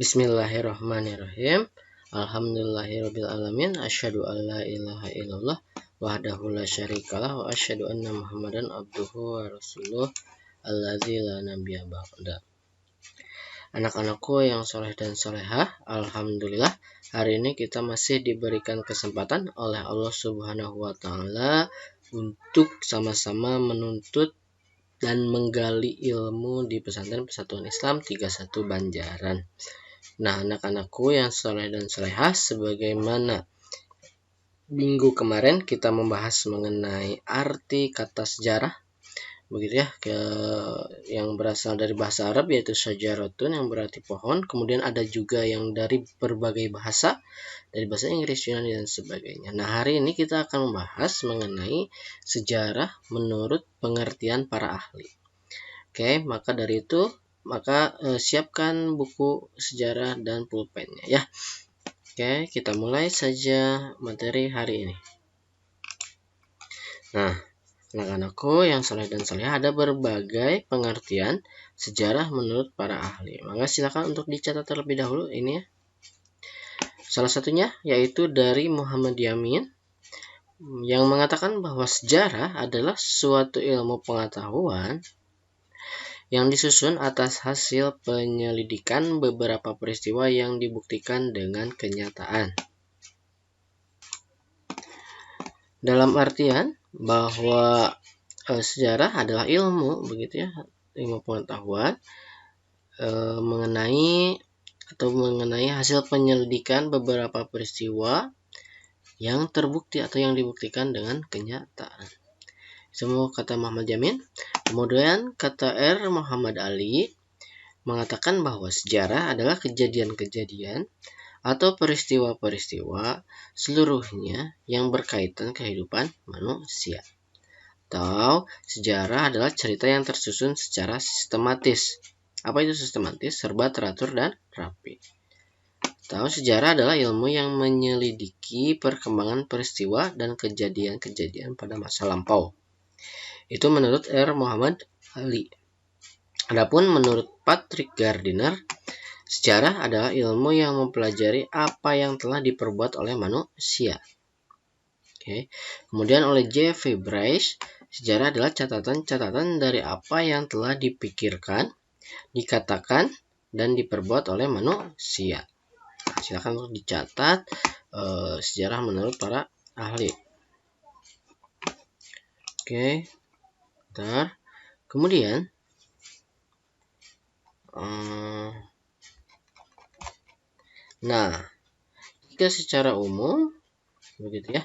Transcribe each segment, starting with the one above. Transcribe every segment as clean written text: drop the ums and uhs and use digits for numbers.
Bismillahirrahmanirrahim. Alhamdulillahirabbil alamin. Asyhadu an la ilaha illallah wahdahu la syarikalah wa asyhadu anna Muhammadan abduhu wa rasuluh allazi la nabiyya ba'da. Anak-anakku yang soleh dan solehah, alhamdulillah hari ini kita masih diberikan kesempatan oleh Allah Subhanahu wa taala untuk sama-sama menuntut dan menggali ilmu di Pesantren Persatuan Islam 31 Banjaran. Nah, anak-anakku yang soleh dan solehah, sebagaimana minggu kemarin kita membahas mengenai arti kata sejarah, begitu ya, yang berasal dari bahasa Arab yaitu syajaratun yang berarti pohon. Kemudian ada juga yang dari berbagai bahasa, dari bahasa Inggris, Yunani dan sebagainya. Nah, hari ini kita akan membahas mengenai sejarah menurut pengertian para ahli. Oke, maka dari itu siapkan buku sejarah dan pulpennya ya. Oke, kita mulai saja materi hari ini. Nah, anak-anakku yang soleh dan solehah, ada berbagai pengertian sejarah menurut para ahli. Maka silakan untuk dicatat terlebih dahulu ini ya. Salah satunya yaitu dari Muhammad Yamin yang mengatakan bahwa sejarah adalah suatu ilmu pengetahuan yang disusun atas hasil penyelidikan beberapa peristiwa yang dibuktikan dengan kenyataan. Dalam artian bahwa sejarah adalah ilmu, begitu ya, ilmu pengetahuan mengenai hasil penyelidikan beberapa peristiwa yang terbukti atau yang dibuktikan dengan kenyataan. Semua kata Muhammad Yamin. Kemudian kata R. Muhammad Ali mengatakan bahwa sejarah adalah kejadian-kejadian atau peristiwa-peristiwa seluruhnya yang berkaitan kehidupan manusia. Atau sejarah adalah cerita yang tersusun secara sistematis. Apa itu sistematis? Serba teratur dan rapi. Atau sejarah adalah ilmu yang menyelidiki perkembangan peristiwa dan kejadian-kejadian pada masa lampau. Itu menurut R. Muhammad Ali. Adapun menurut Patrick Gardiner, sejarah adalah ilmu yang mempelajari apa yang telah diperbuat oleh manusia. Oke. Kemudian oleh J.V. Bryce, sejarah adalah catatan-catatan dari apa yang telah dipikirkan, dikatakan, dan diperbuat oleh manusia. Silakan untuk dicatat sejarah menurut para ahli. Oke. Kemudian jika secara umum begitu ya,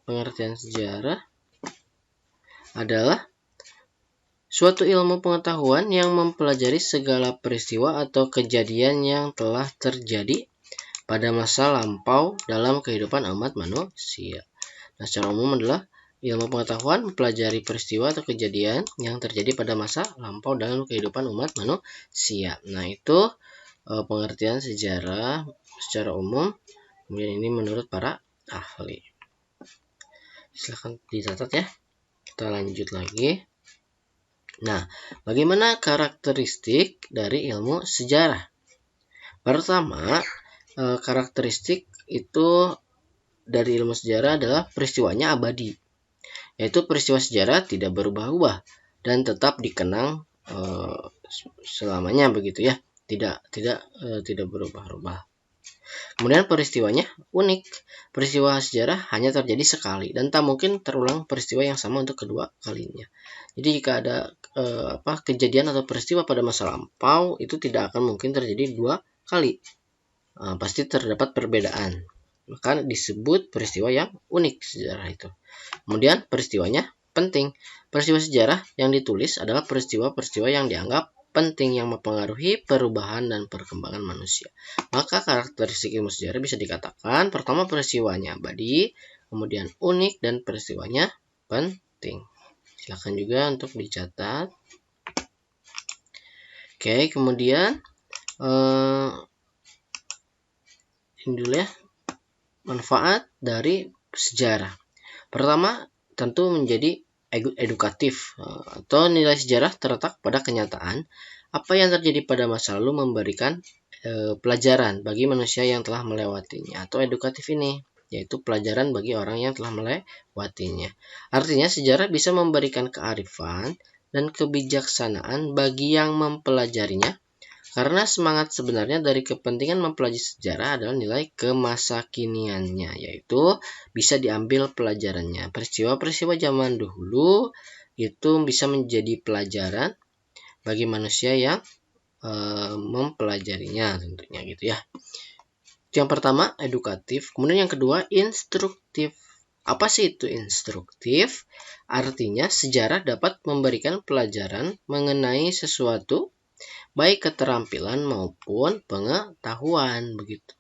pengertian sejarah adalah suatu ilmu pengetahuan yang mempelajari segala peristiwa atau kejadian yang telah terjadi pada masa lampau dalam kehidupan umat manusia. Nah, secara umum adalah ilmu pengetahuan mempelajari peristiwa atau kejadian yang terjadi pada masa lampau dalam kehidupan umat manusia. Nah, itu pengertian sejarah secara umum. Kemudian ini menurut para ahli. Silahkan dicatat ya. Kita lanjut lagi. Nah, bagaimana karakteristik dari ilmu sejarah? Pertama, karakteristik itu dari ilmu sejarah adalah peristiwanya abadi. Yaitu peristiwa sejarah tidak berubah-ubah dan tetap dikenang selamanya, begitu ya. Tidak berubah-ubah. Kemudian peristiwanya unik. Peristiwa sejarah hanya terjadi sekali dan tak mungkin terulang peristiwa yang sama untuk kedua kalinya. Jadi jika ada kejadian atau peristiwa pada masa lampau, itu tidak akan mungkin terjadi dua kali. Pasti terdapat perbedaan. Maka disebut peristiwa yang unik sejarah itu. Kemudian peristiwanya penting. Peristiwa sejarah yang ditulis adalah peristiwa-peristiwa yang dianggap penting yang mempengaruhi perubahan dan perkembangan manusia. Maka karakteristik ilmu sejarah bisa dikatakan pertama peristiwanya abadi, kemudian unik, dan peristiwanya penting. Silakan juga untuk dicatat. Oke, kemudian ini dulu ya, manfaat dari sejarah. Pertama, tentu menjadi edukatif atau nilai sejarah terletak pada kenyataan apa yang terjadi pada masa lalu memberikan pelajaran bagi manusia yang telah melewatinya, atau edukatif ini, yaitu pelajaran bagi orang yang telah melewatinya. Artinya sejarah bisa memberikan kearifan dan kebijaksanaan bagi yang mempelajarinya, karena semangat sebenarnya dari kepentingan mempelajari sejarah adalah nilai kemasakiniannya, yaitu bisa diambil pelajarannya. Peristiwa-peristiwa zaman dahulu itu bisa menjadi pelajaran bagi manusia yang mempelajarinya tentunya gitu ya. Yang pertama edukatif, kemudian yang kedua instruktif. Apa sih itu instruktif? Artinya sejarah dapat memberikan pelajaran mengenai sesuatu, baik keterampilan maupun pengetahuan begitu.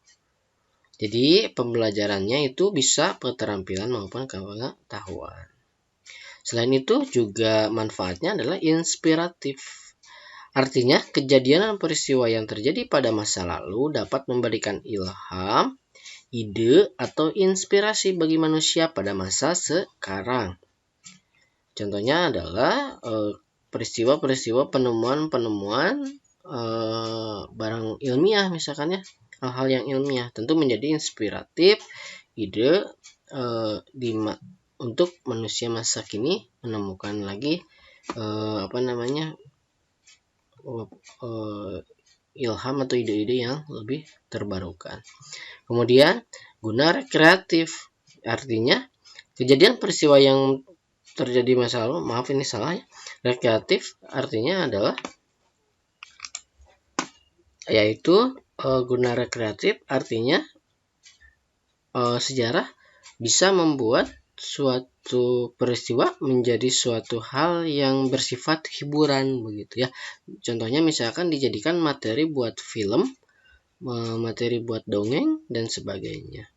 Jadi pembelajarannya itu bisa keterampilan maupun pengetahuan. Selain itu juga manfaatnya adalah inspiratif. Artinya, kejadian dan peristiwa yang terjadi pada masa lalu dapat memberikan ilham, ide, atau inspirasi bagi manusia pada masa sekarang. Contohnya adalah peristiwa-peristiwa penemuan-penemuan barang ilmiah misalkan ya, hal-hal yang ilmiah tentu menjadi inspiratif, ide untuk manusia masa kini menemukan lagi ilham atau ide-ide yang lebih terbarukan. Kemudian guna rekreatif, artinya kejadian peristiwa yang terjadi masa lalu, maaf ini salah ya. Rekreatif artinya adalah yaitu guna rekreatif artinya sejarah bisa membuat suatu peristiwa menjadi suatu hal yang bersifat hiburan begitu ya. Contohnya misalkan dijadikan materi buat film, materi buat dongeng dan sebagainya.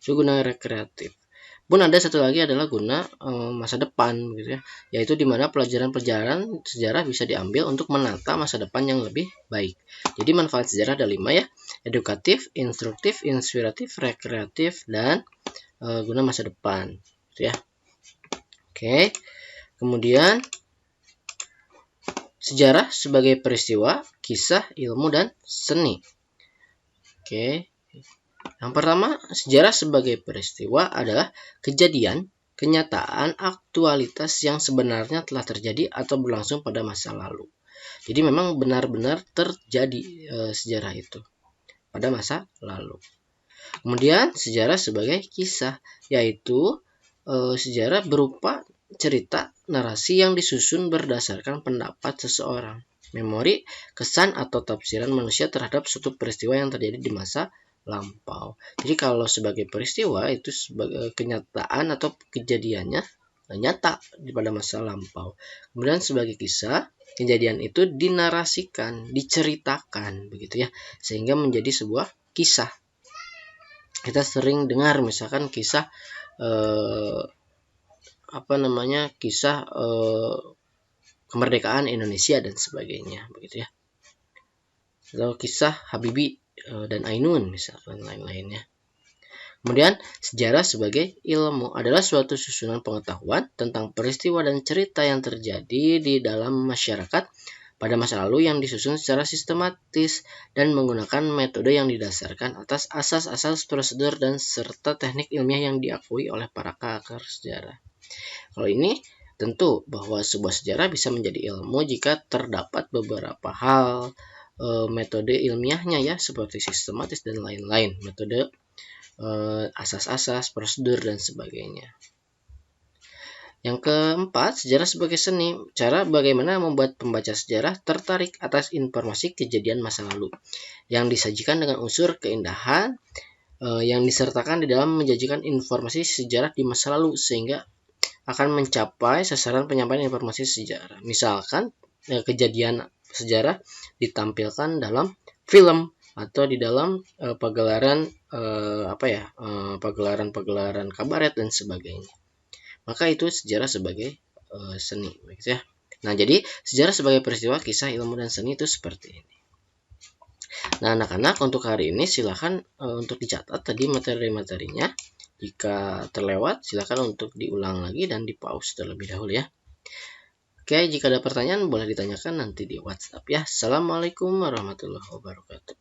Itu guna rekreatif. Pun ada satu lagi adalah guna masa depan gitu ya, yaitu di mana pelajaran-pelajaran sejarah bisa diambil untuk menata masa depan yang lebih baik. Jadi manfaat sejarah ada 5 ya, edukatif, instruktif, inspiratif, rekreatif, dan guna masa depan gitu ya. Oke. Kemudian sejarah sebagai peristiwa, kisah, ilmu, dan seni. Oke. Yang pertama, sejarah sebagai peristiwa adalah kejadian, kenyataan, aktualitas yang sebenarnya telah terjadi atau berlangsung pada masa lalu. Jadi memang benar-benar terjadi sejarah itu pada masa lalu. Kemudian sejarah sebagai kisah, yaitu sejarah berupa cerita, narasi yang disusun berdasarkan pendapat seseorang, memori, kesan, atau tafsiran manusia terhadap suatu peristiwa yang terjadi di masa lampau. Jadi kalau sebagai peristiwa itu sebagai kenyataan atau kejadiannya nyata pada masa lampau. Kemudian sebagai kisah, kejadian itu dinarasikan, diceritakan begitu ya, sehingga menjadi sebuah kisah. Kita sering dengar misalkan kisah kisah kemerdekaan Indonesia dan sebagainya begitu ya. Atau kisah Habibie dan Ainun misalkan lain-lainnya. Kemudian sejarah sebagai ilmu adalah suatu susunan pengetahuan tentang peristiwa dan cerita yang terjadi di dalam masyarakat pada masa lalu yang disusun secara sistematis dan menggunakan metode yang didasarkan atas asas-asas prosedur dan serta teknik ilmiah yang diakui oleh para pakar sejarah. Kalau ini tentu bahwa sebuah sejarah bisa menjadi ilmu jika terdapat beberapa hal metode ilmiahnya ya, seperti sistematis dan lain-lain, metode asas-asas, prosedur dan sebagainya. Yang keempat, sejarah sebagai seni. Cara bagaimana membuat pembaca sejarah tertarik atas informasi kejadian masa lalu yang disajikan dengan unsur keindahan yang disertakan di dalam menjanjikan informasi sejarah di masa lalu sehingga akan mencapai sasaran penyampaian informasi sejarah. Misalkan kejadian sejarah ditampilkan dalam film atau di dalam pagelaran kabaret dan sebagainya. Maka itu sejarah sebagai seni begitu ya. Nah, jadi sejarah sebagai peristiwa, kisah, ilmu, dan seni itu seperti ini. Nah, anak-anak untuk hari ini silakan untuk dicatat tadi materi-materinya. Jika terlewat silakan untuk diulang lagi dan di pause terlebih dahulu ya. Oke, jika ada pertanyaan boleh ditanyakan nanti di WhatsApp ya. Assalamualaikum warahmatullahi wabarakatuh.